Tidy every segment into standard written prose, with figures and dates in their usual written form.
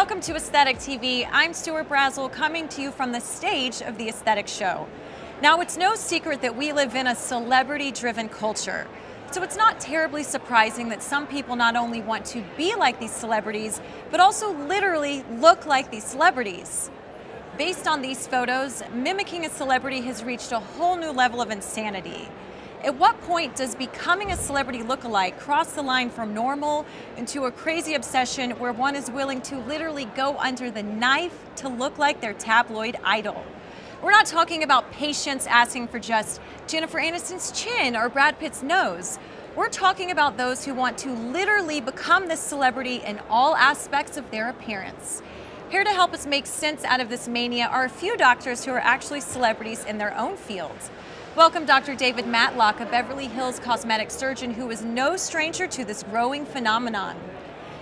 Welcome to Aesthetic TV. I'm Stuart Brazell, coming to you from the stage of the Aesthetic Show. Now, it's no secret that we live in a celebrity-driven culture. So it's not terribly surprising that some people not only want to be like these celebrities, but also literally look like these celebrities. Based on these photos, mimicking a celebrity has reached a whole new level of insanity. At what point does becoming a celebrity lookalike cross the line from normal into a crazy obsession where one is willing to literally go under the knife to look like their tabloid idol? We're not talking about patients asking for just Jennifer Aniston's chin or Brad Pitt's nose. We're talking about those who want to literally become this celebrity in all aspects of their appearance. Here to help us make sense out of this mania are a few doctors who are actually celebrities in their own fields. Welcome Dr. David Matlock, a Beverly Hills cosmetic surgeon who is no stranger to this growing phenomenon.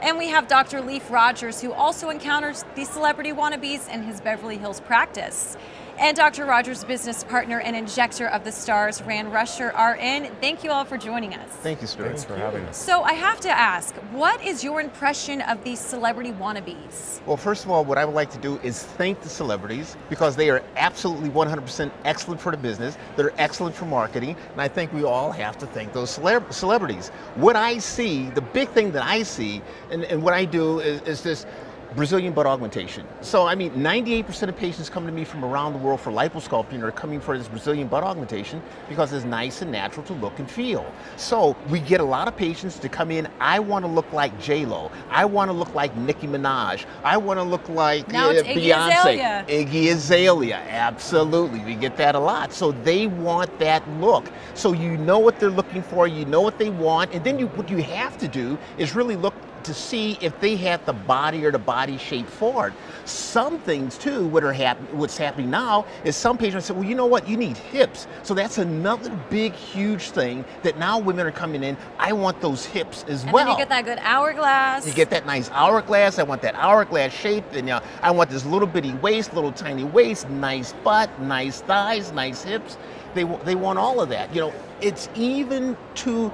And we have Dr. Leif Rogers, who also encounters these celebrity wannabes in his Beverly Hills practice. And Dr. Rogers' business partner and injector of the stars, Rand Rusher, RN. Thank you all for joining us. Thank you, Stuart. Thanks for having us. So I have to ask, what is your impression of these celebrity wannabes? Well, first of all, what I would like to do is thank the celebrities because they are absolutely 100% excellent for the business. They're excellent for marketing, and I think we all have to thank those celebrities. What I see, the big thing that I see, and what I do is this Brazilian butt augmentation. So, I mean, 98% of patients come to me from around the world for liposculpting are coming for this Brazilian butt augmentation because it's nice and natural to look and feel. So, we get a lot of patients to come in, I want to look like J-Lo. I want to look like Nicki Minaj. I want to look like now it's Iggy Beyonce. Azalea. Iggy Azalea, absolutely. We get that a lot. So, they want that look. So, you know what they're looking for, you know what they want, and then what you have to do is really look to see if they have the body or the body shape for it. Some things too, what's happening now is some patients say, well, you know what, you need hips. So that's another big, huge thing that now women are coming in, I want those hips as well. And then you get that good hourglass. You get that nice hourglass, I want that hourglass shape, and I want this little bitty waist, little tiny waist, nice butt, nice thighs, nice hips. They want all of that. You know, it's even to,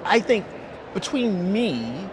I think, between me,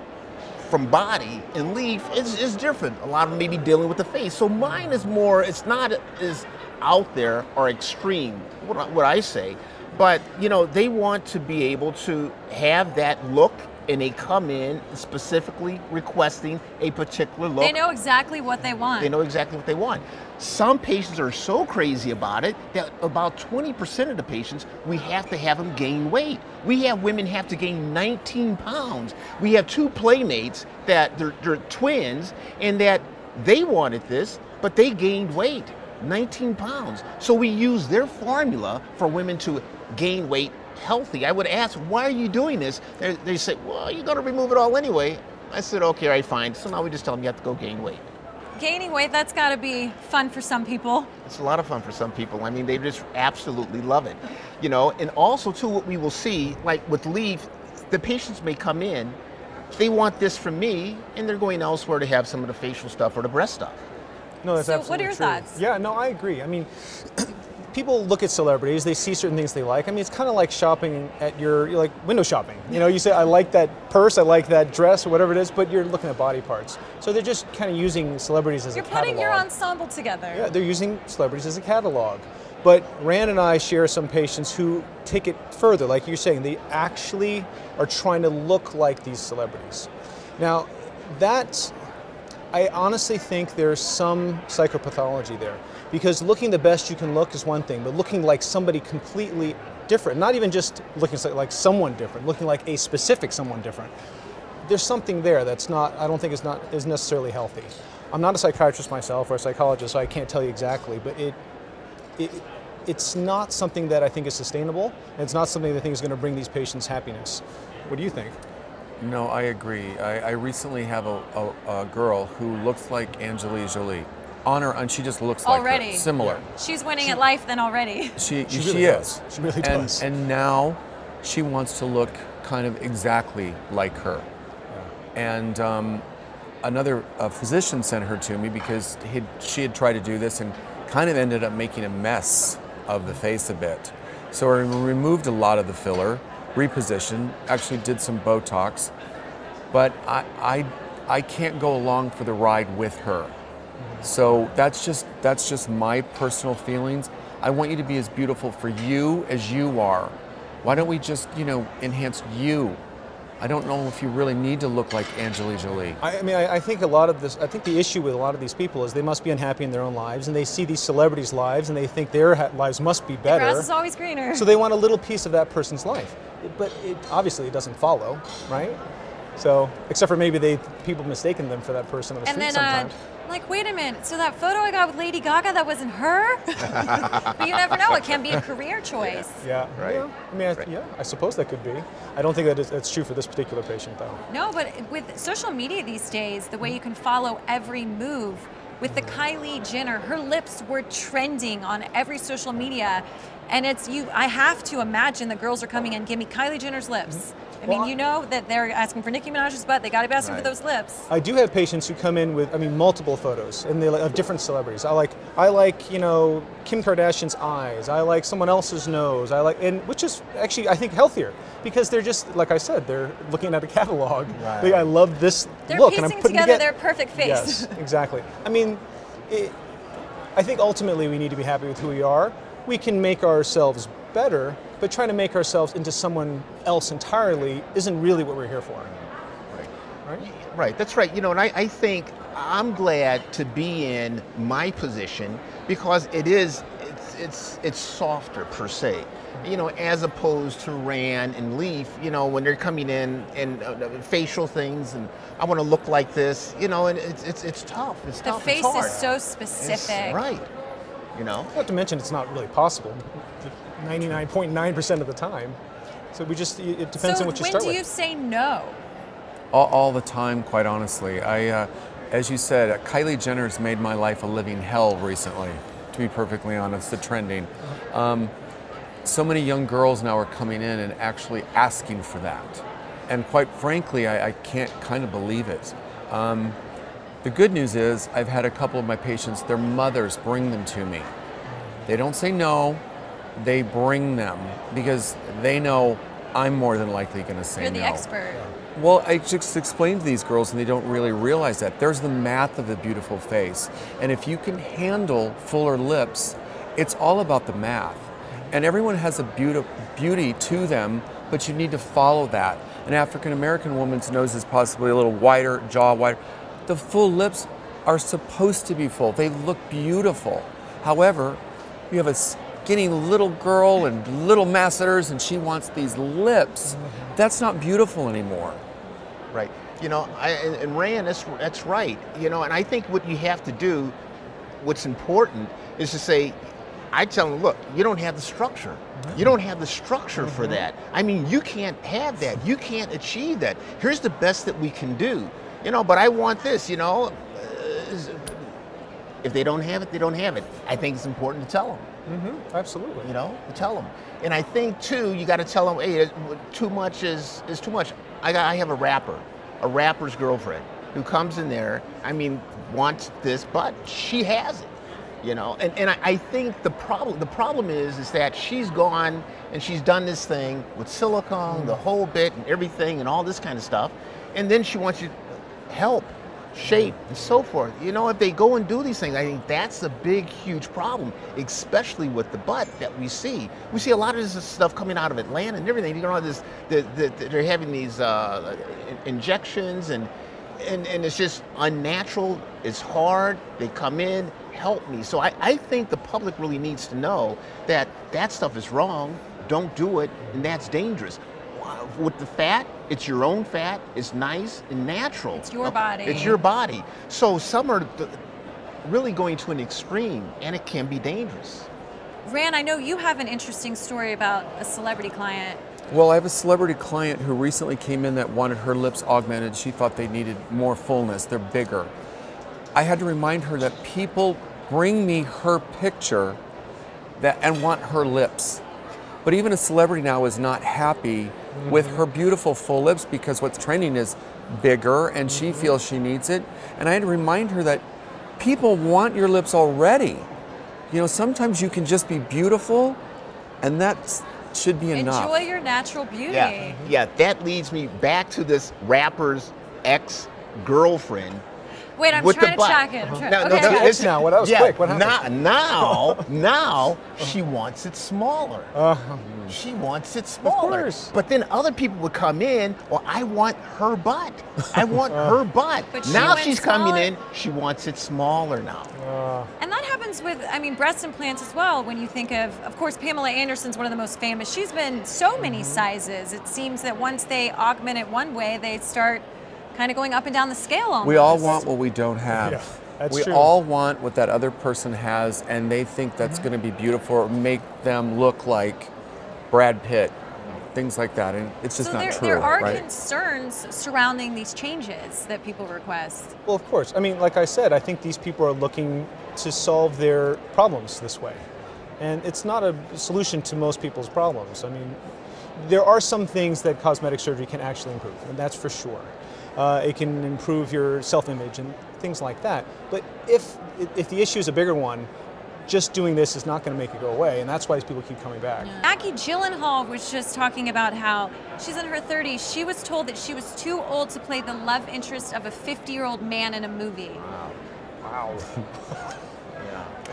from body and Leif is different. A lot of them may be dealing with the face. So mine is more, it's not as out there or extreme, what I say, but you know, they want to be able to have that look and they come in specifically requesting a particular look. They know exactly what they want. They know exactly what they want. Some patients are so crazy about it that about 20% of the patients, we have to have them gain weight. We have women have to gain 19 pounds. We have two playmates that they're twins and that they wanted this, but they gained weight, 19 pounds. So we use their formula for women to gain weight healthy. I would ask, why are you doing this? They say, well, you're going to remove it all anyway. I said, okay, all right, fine. So now we just tell them you have to go gain weight. Gaining weight, that's got to be fun for some people. It's a lot of fun for some people. I mean, they just absolutely love it. You know, and also too, what we will see, like with Leif, the patients may come in, they want this from me, and they're going elsewhere to have some of the facial stuff or the breast stuff. No, that's so absolutely what are your true. thoughts? Yeah, no, I agree. I mean, people look at celebrities, they see certain things they like. I mean, it's kind of like shopping at you're like window shopping. You know, you say, I like that purse, I like that dress, or whatever it is, but you're looking at body parts. So they're just kind of using celebrities as a catalog. You're putting your ensemble together. Yeah, they're using celebrities as a catalog. But Rand and I share some patients who take it further, like you're saying, they actually are trying to look like these celebrities. Now, I honestly think there's some psychopathology there. Because looking the best you can look is one thing, but looking like somebody completely different, not even just looking like someone different, looking like a specific someone different, there's something there that's not, I don't think is necessarily healthy. I'm not a psychiatrist myself or a psychologist, so I can't tell you exactly, but it's not something that I think is sustainable, and it's not something that I think is going to bring these patients happiness. What do you think? No, I agree. I recently have a girl who looks like Angelina Jolie. And she just looks like already. Her, similar. She's winning at life then already. She really is. She really does. And now she wants to look kind of exactly like her. Yeah. And another physician sent her to me because she had tried to do this and kind of ended up making a mess of the face a bit. So I removed a lot of the filler, repositioned, actually did some Botox, but I can't go along for the ride with her. So that's just my personal feelings. I want you to be as beautiful for you as you are. Why don't we just, you know, enhance you? I don't know if you really need to look like Angelina Jolie. I mean, I think a lot of this, I think the issue with a lot of these people is they must be unhappy in their own lives, and they see these celebrities' lives, and they think their lives must be better. The grass is always greener. So they want a little piece of that person's life. But obviously it doesn't follow, right? So, except for maybe people mistaken them for that person on the street sometimes. Like, wait a minute, so that photo I got with Lady Gaga, that wasn't her? But you never know, it can be a career choice. Yeah, right. Yeah. I mean, yeah, I suppose that could be. I don't think that's true for this particular patient, though. No, but with social media these days, the way you can follow every move, with the Kylie Jenner, her lips were trending on every social media, and I have to imagine the girls are coming in, give me Kylie Jenner's lips. I mean, you know that they're asking for Nicki Minaj's butt. They got to be asking for those lips. I do have patients who come in with, I mean, multiple photos, and they of different celebrities. I like, you know, Kim Kardashian's eyes. I like someone else's nose. Which is actually, I think, healthier because they're just, like I said, they're looking at a catalog. Right. I love this they're look, piecing and I'm putting together their perfect face. Yes, exactly. I mean, I think ultimately we need to be happy with who we are. We can make ourselves better, but trying to make ourselves into someone else entirely isn't really what we're here for. Right? Right, that's right. You know, and I think I'm glad to be in my position because it's softer per se. You know, as opposed to Rand and Leif, you know, when they're coming in and facial things and I want to look like this, you know, and it's tough. It's tough. The face it's hard. is so specific. Right. You know? Not to mention it's not really possible 99.9% of the time. So it depends on what you start with. So when do you say no? All the time, quite honestly. As you said, Kylie Jenner's made my life a living hell recently, to be perfectly honest, the trending. So many young girls now are coming in and actually asking for that. And quite frankly, I can't kind of believe it. The good news is I've had a couple of my patients, their mothers bring them to me. They don't say no, they bring them because they know I'm more than likely going to say no. You're the expert. Well, I just explained to these girls and they don't really realize that. There's the math of the beautiful face. And if you can handle fuller lips, it's all about the math. And everyone has a beauty to them, but you need to follow that. An African-American woman's nose is possibly a little wider, jaw wider. The full lips are supposed to be full. They look beautiful. However, you have a skinny little girl and little masseters and she wants these lips. That's not beautiful anymore. Right. You know, and Rand, that's right. You know, and I think what you have to do, what's important, is to say, I tell them, look, you don't have the structure. You don't have the structure for that. I mean, you can't have that. You can't achieve that. Here's the best that we can do. You know, but I want this, you know. If they don't have it, they don't have it. I think it's important to tell them. Absolutely. You know, to tell them. And I think, too, you got to tell them, hey, too much is too much. I have a rapper's girlfriend who comes in there, I mean, wants this, but she has it. You know, and I think the problem is that she's gone and she's done this thing with silicone, the whole bit and everything and all this kind of stuff, and then she wants you to help, shape, and so forth. You know, if they go and do these things, I think that's a big, huge problem, especially with the butt that we see. We see a lot of this stuff coming out of Atlanta and everything. You know, they're having these injections and it's just unnatural. It's hard. They come in, help me. So I think the public really needs to know that stuff is wrong. Don't do it, and that's dangerous. With the fat, it's your own fat. It's nice and natural. It's your body. It's your body. So some are really going to an extreme, and it can be dangerous. Rand, I know you have an interesting story about a celebrity client. Well, I have a celebrity client who recently came in that wanted her lips augmented. She thought they needed more fullness. They're bigger. I had to remind her that people bring me her picture and want her lips. But even a celebrity now is not happy with her beautiful full lips because what's trending is bigger and she feels she needs it. And I had to remind her that people want your lips already. You know, sometimes you can just be beautiful and that should be enough. Enjoy your natural beauty. Yeah, that leads me back to this rapper's ex girlfriend. Wait, I'm with trying the to butt. track it. I'm trying- Now, okay, no, okay. listen, Now, that was quick. What happened? Now she wants it smaller. She wants it smaller. course. But then other people would come in, or I want her butt. I want her butt. But she Now went she's coming smaller? in, she wants it smaller now. And that happens with, I mean, breast implants as well. When you think of course, Pamela Anderson's one of the most famous. She's been so many sizes. It seems that once they augment it one way, they start kind of going up and down the scale almost. We all want what we don't have. Yeah, that's we true. all want what that other person has, and they think that's going to be beautiful or make them look like Brad Pitt, things like that, and it's just So not true, there are right? concerns surrounding these changes that people request. Well, of course. I mean, like I said, I think these people are looking to solve their problems this way. And it's not a solution to most people's problems. I mean, there are some things that cosmetic surgery can actually improve, and that's for sure. It can improve your self-image and things like that. But if the issue is a bigger one, just doing this is not going to make it go away, and that's why these people keep coming back. Maggie Gyllenhaal was just talking about how she's in her 30s. She was told that she was too old to play the love interest of a 50-year-old man in a movie. Wow.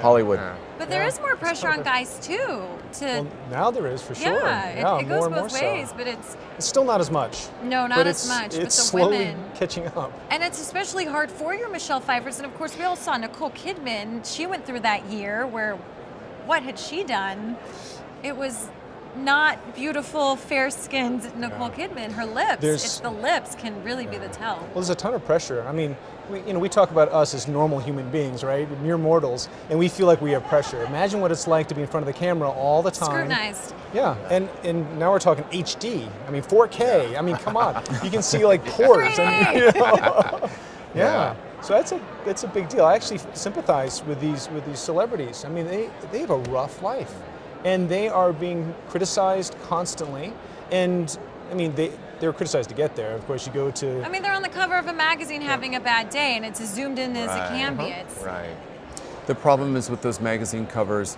Hollywood. But there is more pressure on guys too. Well, now there is for sure. Yeah, it goes more and both more ways, so. but it's It's still not as much. no, not but as much. But It's the slowly women, catching up. and it's especially hard for your Michelle Pfeiffers. And of course, we all saw Nicole Kidman. She went through that year where, what had she done? It was not beautiful, fair-skinned Nicole Kidman. Her lips, it's the lips can really be the tell. Well, there's a ton of pressure. I mean, we talk about us as normal human beings, right? Mere mortals, and we feel like we have pressure. Imagine what it's like to be in front of the camera all the time. Scrutinized. Yeah, and now we're talking HD. I mean, 4K. I mean, come on. You can see like pores. I mean, you know. Yeah. So that's a big deal. I actually sympathize with these celebrities. I mean, they have a rough life, and they are being criticized constantly. And I mean, they're criticized to get there. Of course, you go to. I mean, they're on the cover of a magazine having a bad day, and it's as zoomed in as it can be. It's Right. The problem is with those magazine covers,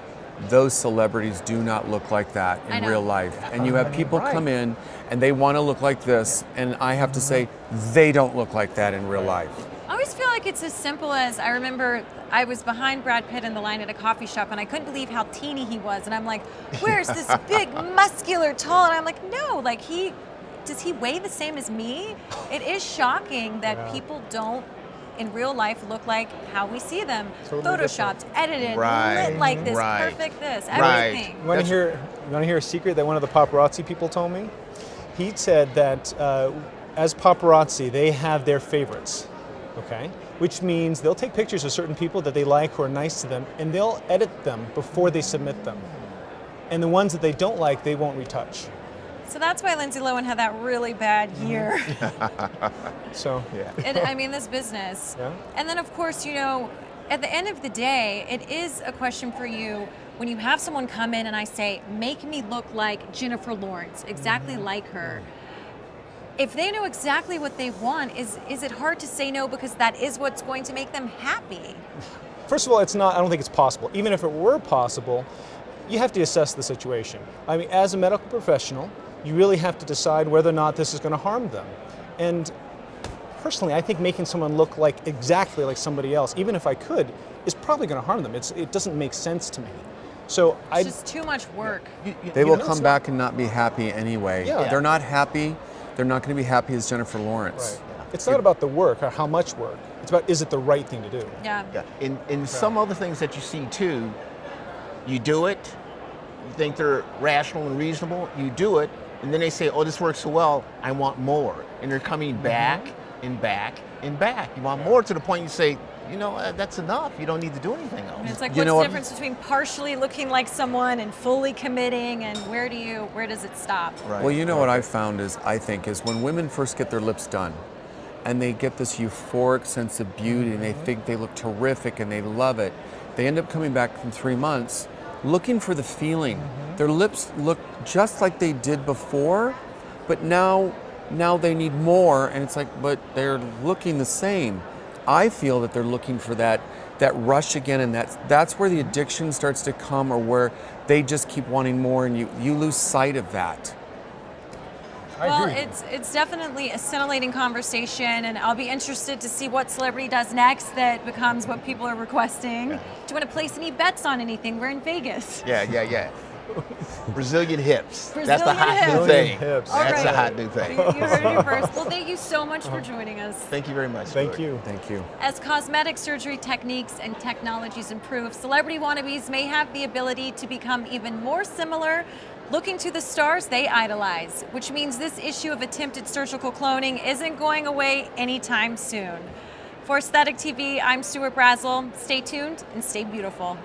those celebrities do not look like that I in know. real life. And you have people Right. come in and they want to look like this, and I have to say, they don't look like that in real life. I always feel like it's as simple as, I remember I was behind Brad Pitt in the line at a coffee shop, and I couldn't believe how teeny he was. And I'm like, where's this big, muscular, tall? And I'm like, no, like does he weigh the same as me? It is shocking that people don't, in real life, look like how we see them. Totally Photoshopped, edited, Right, lit like this, right, perfect this, right. everything. You want to hear a secret that one of the paparazzi people told me? He said that as paparazzi, they have their favorites, okay? Which means they'll take pictures of certain people that they like who are nice to them, and they'll edit them before they submit them. And the ones that they don't like, they won't retouch. So that's why Lindsay Lohan had that really bad year. So, I mean, this business. Yeah. And then, of course, at the end of the day, it is a question for you when you have someone come in and I say, make me look like Jennifer Lawrence, exactly like her. If they know exactly what they want, is it hard to say no because that is what's going to make them happy? first of all, it's not. I don't think it's possible. Even if it were possible, you have to assess the situation. I mean, as a medical professional, you really have to decide whether or not this is going to harm them. And personally, I think making someone look like exactly like somebody else, even if I could, is probably going to harm them. It doesn't make sense to me. So It's just too much work. They will come back and not be happy anyway. Yeah. They're not happy. They're not going to be happy as Jennifer Lawrence. Right. It's not about the work or how much work. It's about, is it the right thing to do? Yeah. Yeah. In some other things that you see too, you do it, you think they're rational and reasonable, you do it, and then they say, oh, this works so well, I want more. And they're coming back and back and back. You want more to the point you say, you know, that's enough. You don't need to do anything else. And it's like, You what's know the what? difference between partially looking like someone and fully committing, and where does it stop? Right. Well, you know what I've found is, I think, is when women first get their lips done and they get this euphoric sense of beauty and they think they look terrific and they love it, they end up coming back in 3 months looking for the feeling. Their lips look just like they did before, but now they need more, and it's like, but they're looking the same. I feel that they're looking for that rush again, and that's where the addiction starts to come, or where they just keep wanting more, and you lose sight of that. Well, agree. it's definitely a scintillating conversation, and I'll be interested to see what celebrity does next that becomes what people are requesting. Do you want to place any bets on anything? We're in Vegas. Yeah. Brazilian hips. That's the Brazilian hot new hips. thing. Hips. All That's the right. hot new thing. You heard it here first. Well, thank you so much for joining us. Thank you very much. Thank Stuart. you. Thank you. As cosmetic surgery techniques and technologies improve, celebrity wannabes may have the ability to become even more similar, looking to the stars they idolize, which means this issue of attempted surgical cloning isn't going away anytime soon. For Aesthetic TV, I'm Stuart Brazell. Stay tuned and stay beautiful.